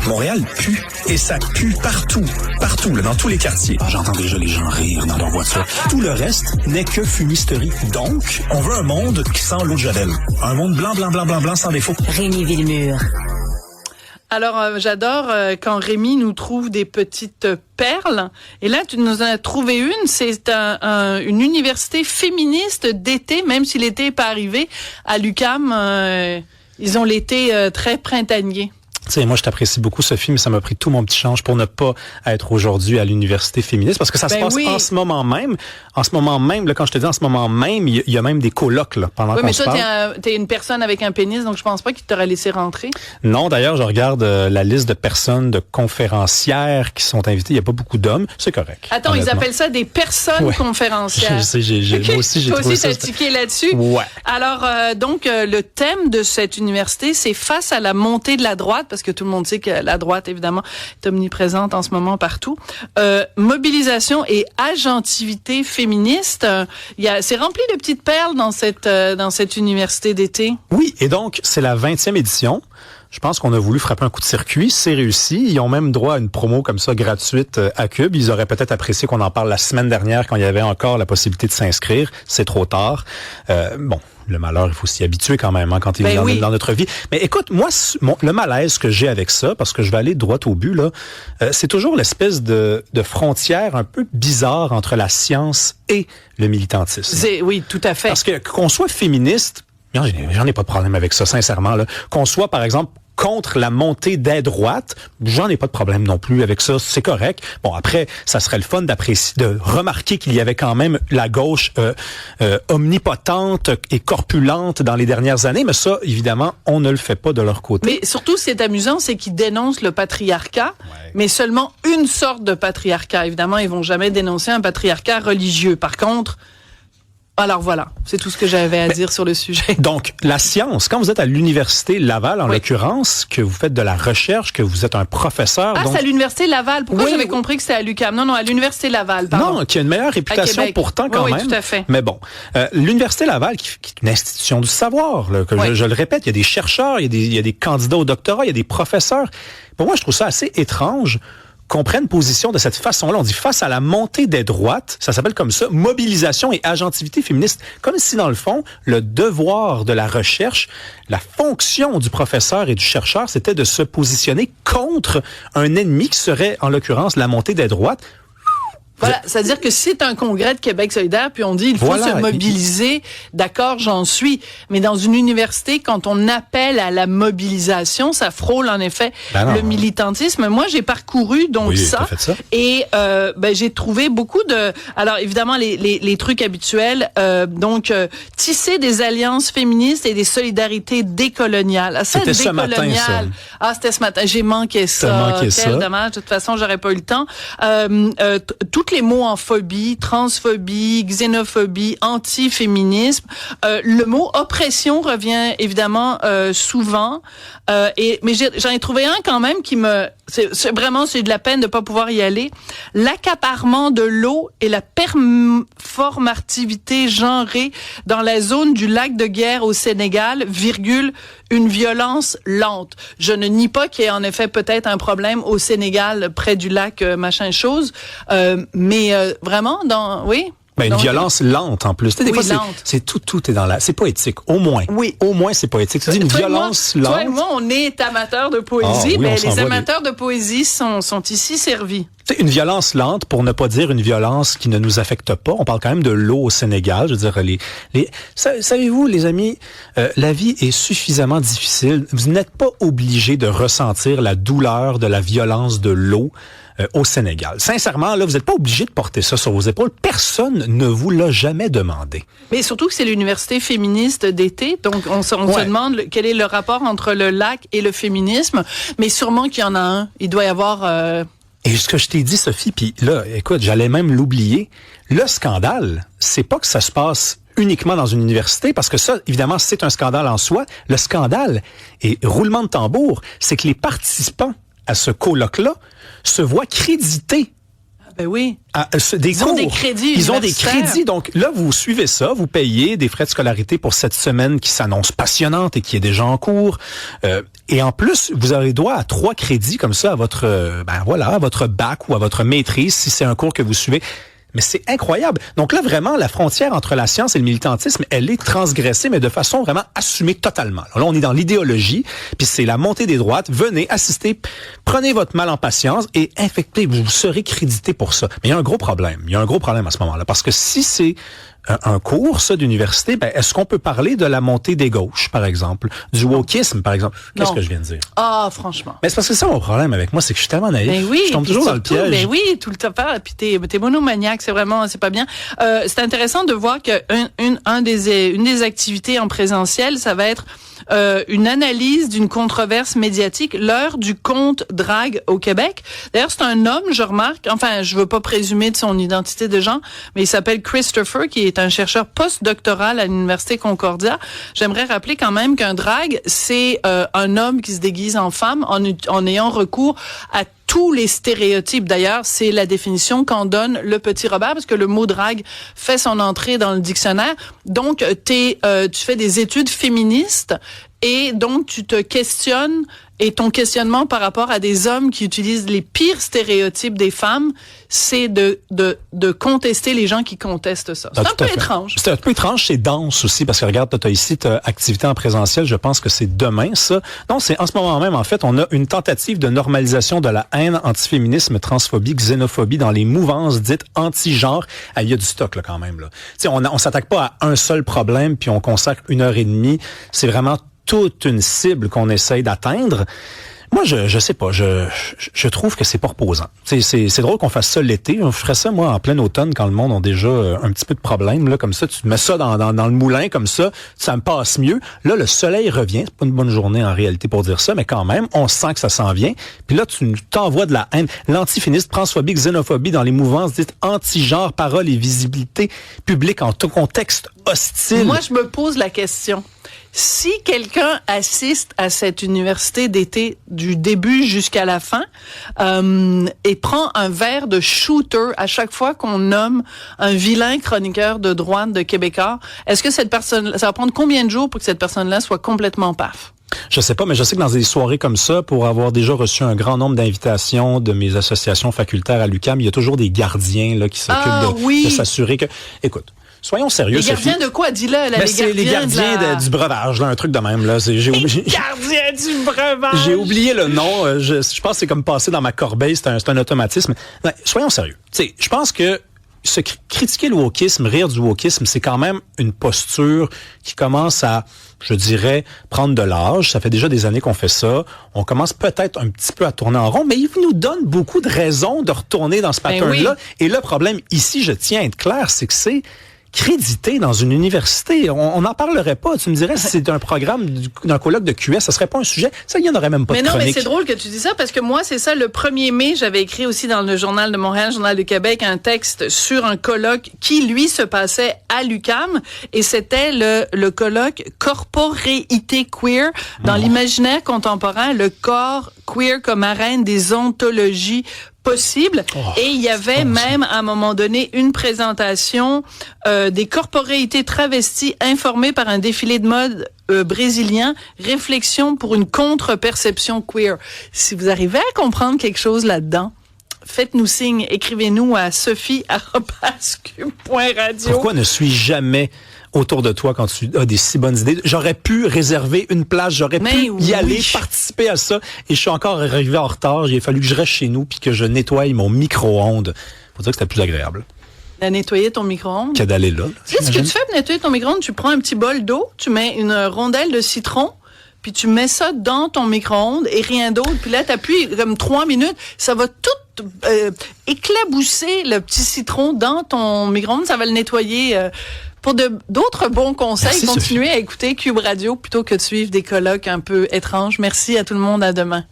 Montréal pue. Et ça pue partout. Partout, là, dans tous les quartiers. J'entends déjà les gens rire dans leur voiture. Tout le reste n'est que fumisterie. Donc, on veut un monde qui sent l'eau de Javel. Un monde blanc, blanc, blanc, blanc, blanc, sans défaut. Rémi Villemure. Alors, j'adore quand Rémi nous trouve des petites perles. Et là, tu nous en as trouvé une. C'est une université féministe d'été, même si l'été n'est pas arrivé. À l'UQAM, ils ont l'été très printanier. Tu sais, moi, je t'apprécie beaucoup, Sophie, mais ça m'a pris tout mon petit change pour ne pas être aujourd'hui à l'université féministe, parce que ça se passe en ce moment même. En ce moment même, là, quand je te dis en ce moment même, il y a même des colocs là, pendant qu'on se parle. Oui, mais toi, t'es une personne avec un pénis, donc je pense pas qu'il t'aurait laissé rentrer. Non, d'ailleurs, je regarde la liste de personnes, de conférencières qui sont invitées. Il y a pas beaucoup d'hommes. C'est correct. Attends, honnêtement. Ils appellent ça des personnes conférencières. Je sais, moi aussi, j'ai trouvé ça. Toi aussi, t'as tiqué là-dessus. Ouais. Alors, donc, le thème de cette université, c'est face à la montée de la droite, parce que tout le monde sait que la droite, évidemment, est omniprésente en ce moment partout. Mobilisation et agentivité féministe. C'est rempli de petites perles dans cette université d'été. Oui, et donc, c'est la 20e édition. Je pense qu'on a voulu frapper un coup de circuit. C'est réussi. Ils ont même droit à une promo comme ça gratuite à Cube. Ils auraient peut-être apprécié qu'on en parle la semaine dernière quand il y avait encore la possibilité de s'inscrire. C'est trop tard. Bon, le malheur, il faut s'y habituer quand même quand il est dans notre vie. Mais écoute, moi, le malaise que j'ai avec ça, parce que je vais aller droit au but, là, c'est toujours l'espèce de frontière un peu bizarre entre la science et le militantisme. Oui, tout à fait. Parce que qu'on soit féministe, j'en ai pas de problème avec ça, sincèrement. Là. Qu'on soit, par exemple, contre la montée des droites, j'en ai pas de problème non plus avec ça, c'est correct. Bon, après, ça serait le fun de remarquer qu'il y avait quand même la gauche omnipotente et corpulente dans les dernières années, mais ça, évidemment, on ne le fait pas de leur côté. Mais surtout, ce qui est amusant, c'est qu'ils dénoncent le patriarcat, mais seulement une sorte de patriarcat. Évidemment, ils vont jamais dénoncer un patriarcat religieux. Par contre, alors voilà, c'est tout ce que j'avais à dire sur le sujet. Donc, la science, quand vous êtes à l'Université Laval, en l'occurrence, que vous faites de la recherche, que vous êtes un professeur... Ah, c'est à l'Université Laval. Pourquoi j'avais compris que c'était à l'UQAM? Non, à l'Université Laval, pardon. Non, qui a une meilleure réputation pourtant quand même. Oui, tout à fait. Mais bon, l'Université Laval, qui est une institution du savoir, là, que je le répète, il y a des chercheurs, il y a des candidats au doctorat, il y a des professeurs. Pour moi, je trouve ça assez étrange qu'on prenne position de cette façon-là. On dit face à la montée des droites, ça s'appelle comme ça, mobilisation et agentivité féministe. Comme si, dans le fond, le devoir de la recherche, la fonction du professeur et du chercheur, c'était de se positionner contre un ennemi qui serait, en l'occurrence, la montée des droites. Voilà, c'est-à-dire que c'est un congrès de Québec solidaire, puis on dit il faut se mobiliser, d'accord, j'en suis. Mais dans une université, quand on appelle à la mobilisation, ça frôle en effet le militantisme. Moi, j'ai parcouru donc ça, et j'ai trouvé beaucoup de... Alors évidemment, les trucs habituels, tisser des alliances féministes et des solidarités décoloniales. C'était ce matin, ça. Ah, c'était ce matin. J'ai manqué ça. Quel dommage. De toute façon, j'aurais pas eu le temps. Tous les mots en phobie, transphobie, xénophobie, antiféminisme. Le mot oppression revient évidemment souvent. Mais j'en ai trouvé un quand même qui c'est de la peine de pas pouvoir y aller. L'accaparement de l'eau et la performativité genrée dans la zone du lac de Guiers au Sénégal, une violence lente. Je ne nie pas qu'il y ait en effet peut-être un problème au Sénégal près du lac machin chose, mais vraiment une violence lente en plus. Des fois, lente. C'est tout est dans c'est poétique. Au moins. Oui. Au moins, c'est poétique. C'est une violence lente. Toi et moi, on est amateurs de poésie, mais les amateurs de poésie sont ici servis. C'est une violence lente, pour ne pas dire une violence qui ne nous affecte pas. On parle quand même de l'eau au Sénégal. Je veux dire, savez-vous, les amis, la vie est suffisamment difficile. Vous n'êtes pas obligés de ressentir la douleur de la violence de l'eau au Sénégal. Sincèrement, là, vous n'êtes pas obligé de porter ça sur vos épaules. Personne ne vous l'a jamais demandé. Mais surtout que c'est l'université féministe d'été, donc on se demande quel est le rapport entre le lac et le féminisme, mais sûrement qu'il y en a un. Il doit y avoir... Et ce que je t'ai dit, Sophie, puis là, écoute, j'allais même l'oublier, le scandale, c'est pas que ça se passe uniquement dans une université, parce que ça, évidemment, c'est un scandale en soi. Le scandale, et roulement de tambour, c'est que les participants à ce colloque-là se voient crédités Ben oui. Ils ont des crédits. Ils ont des crédits. Donc là, vous suivez ça, vous payez des frais de scolarité pour cette semaine qui s'annonce passionnante et qui est déjà en cours. Et en plus, vous avez droit à 3 crédits comme ça à votre, à votre bac ou à votre maîtrise si c'est un cours que vous suivez. Mais c'est incroyable. Donc là, vraiment, la frontière entre la science et le militantisme, elle est transgressée, mais de façon vraiment assumée totalement. Là, on est dans l'idéologie, puis c'est la montée des droites. Venez, assistez, prenez votre mal en patience et infectez, vous serez crédité pour ça. Mais il y a un gros problème. Il y a un gros problème à ce moment-là, parce que si c'est un cours, ça, d'université, est-ce qu'on peut parler de la montée des gauches, par exemple? Du wokisme, par exemple? Qu'est-ce que je viens de dire? Ah, franchement. Mais c'est parce que ça, mon problème avec moi, c'est que je suis tellement naïf. Mais oui, je tombe toujours dans le piège. Mais oui, tout le temps. Puis t'es monomaniaque, c'est pas bien. C'est intéressant de voir que une des activités en présentiel, ça va être une analyse d'une controverse médiatique, l'heure du compte drague au Québec. D'ailleurs, c'est un homme, je remarque, enfin, je veux pas présumer de son identité de genre, mais il s'appelle Christopher, qui est un chercheur postdoctoral à l'Université Concordia. J'aimerais rappeler quand même qu'un drague, c'est un homme qui se déguise en femme en ayant recours à tous les stéréotypes. D'ailleurs, c'est la définition qu'en donne le petit Robert, parce que le mot drague fait son entrée dans le dictionnaire. Donc, tu fais des études féministes et donc tu te questionnes, et ton questionnement par rapport à des hommes qui utilisent les pires stéréotypes des femmes, c'est de contester les gens qui contestent ça. C'est un peu étrange. C'est un peu étrange, c'est dense aussi, parce que regarde, t'as ici activité en présentiel, je pense que c'est demain, ça. Non, c'est en ce moment même, en fait, on a une tentative de normalisation de la haine, antiféminisme, transphobie, xénophobie dans les mouvances dites anti-genre. Ah, il y a du stock, là, quand même, là. Tu sais, on s'attaque pas à un seul problème, puis on consacre 1h30. C'est vraiment toute une cible qu'on essaye d'atteindre. Moi, je sais pas, je trouve que c'est pas reposant. C'est drôle qu'on fasse ça l'été. Je ferais ça, moi, en plein automne, quand le monde a déjà un petit peu de problème, là, comme ça. Tu mets ça dans le moulin, comme ça me passe mieux. Là, le soleil revient. C'est pas une bonne journée, en réalité, pour dire ça, mais quand même, on sent que ça s'en vient. Puis là, tu t'envoies de la haine. L'antiféminisme, transphobie, xénophobie dans les mouvances dites anti-genre, parole et visibilité publique en tout contexte hostile. Moi, je me pose la question. Si quelqu'un assiste à cette université d'été du début jusqu'à la fin et prend un verre de shooter à chaque fois qu'on nomme un vilain chroniqueur de droite de Québécois, est-ce que cette personne, ça va prendre combien de jours pour que cette personne-là soit complètement paf? Je sais pas, mais je sais que dans des soirées comme ça, pour avoir déjà reçu un grand nombre d'invitations de mes associations facultaires à l'UQAM, il y a toujours des gardiens là qui s'occupent de s'assurer que... Écoute, soyons sérieux, Sophie. Les gardiens de quoi? Dis-le. Là, les gardiens du breuvage, là, un truc de même. Là. Les gardiens du breuvage! J'ai oublié le nom. Je pense que c'est comme passer dans ma corbeille. C'est un automatisme. Non, soyons sérieux. T'sais, je pense que critiquer le wokisme, rire du wokisme, c'est quand même une posture qui commence à, je dirais, prendre de l'âge. Ça fait déjà des années qu'on fait ça. On commence peut-être un petit peu à tourner en rond, mais il nous donne beaucoup de raisons de retourner dans ce pattern-là. Oui. Et le problème ici, je tiens à être clair, c'est que c'est crédité dans une université. On n'en parlerait pas. Tu me dirais, si c'est un programme d'un colloque de QS, ça serait pas un sujet. Ça, il y en aurait même pas de chronique. Mais non, mais c'est drôle que tu dis ça parce que moi, c'est ça, le 1er mai, j'avais écrit aussi dans le Journal de Montréal, Journal de Québec, un texte sur un colloque qui, lui, se passait à l'UQAM et c'était le colloque Corporéité queer dans l'imaginaire contemporain, le corps queer comme arène des ontologies possible. Et il y avait même, à un moment donné, une présentation des corporéités travesties informées par un défilé de mode brésilien, réflexion pour une contre-perception queer. Si vous arrivez à comprendre quelque chose là-dedans, faites-nous signe, écrivez-nous à sophie@cube.radio. Pourquoi ne suis-je jamais autour de toi quand tu as des si bonnes idées? J'aurais pu réserver une place, j'aurais pu y aller, participer à ça, et je suis encore arrivé en retard. Il a fallu que je reste chez nous puis que je nettoie mon micro-ondes. Faut dire que c'était plus agréable. À nettoyer ton micro-ondes? Que d'aller là. Tu sais ce que tu fais pour nettoyer ton micro-ondes? Tu prends un petit bol d'eau, tu mets une rondelle de citron, puis tu mets ça dans ton micro-ondes et rien d'autre. Puis là, t'appuies comme 3 minutes, ça va tout éclabousser le petit citron dans ton micro-ondes. Ça va le nettoyer... Pour d'autres bons conseils, merci, continuez Sophie. À écouter Cube Radio plutôt que de suivre des colloques un peu étranges. Merci à tout le monde. À demain.